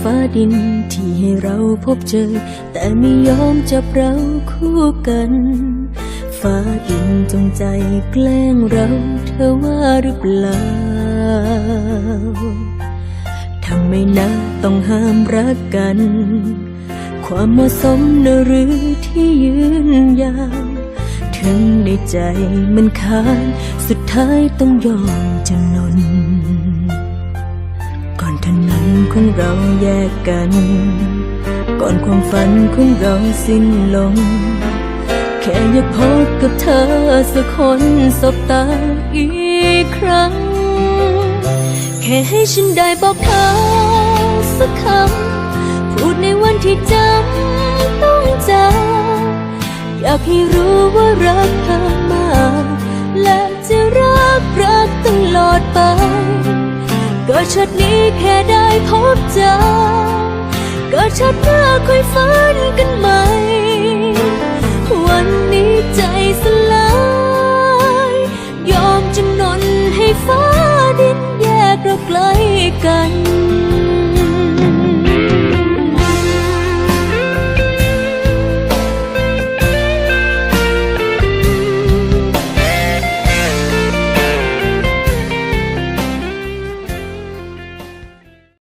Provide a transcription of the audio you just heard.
ฟ้าดินที่ให้เราพบเจอแต่ไม่ยอมจับเราคู่กันฟ้าดินจงใจแกล้งเราเธอว่าหรือเปล่าทำไมนะต้องห้ามรักกันความเหมาะสมนะหรือที่ยืนยาวถึงในใจมันค้านสุดท้ายต้องยอมจำนนก่อนถนนของเราแยกกันก่อนความฝันของเราสิ้นลงแค่อยากพบกับเธอสักคนสบตาอีกครั้งแค่ให้ฉันได้บอกเธอสักคำพูดในวันที่จำต้องจากอยากให้รู้ว่ารักเธอมากและจะรักตลอดไปก็ชาตินี้แค่ได้พบเจอก็ชาติหน้าค่อยฝันกันใหม่วันนี้ใจส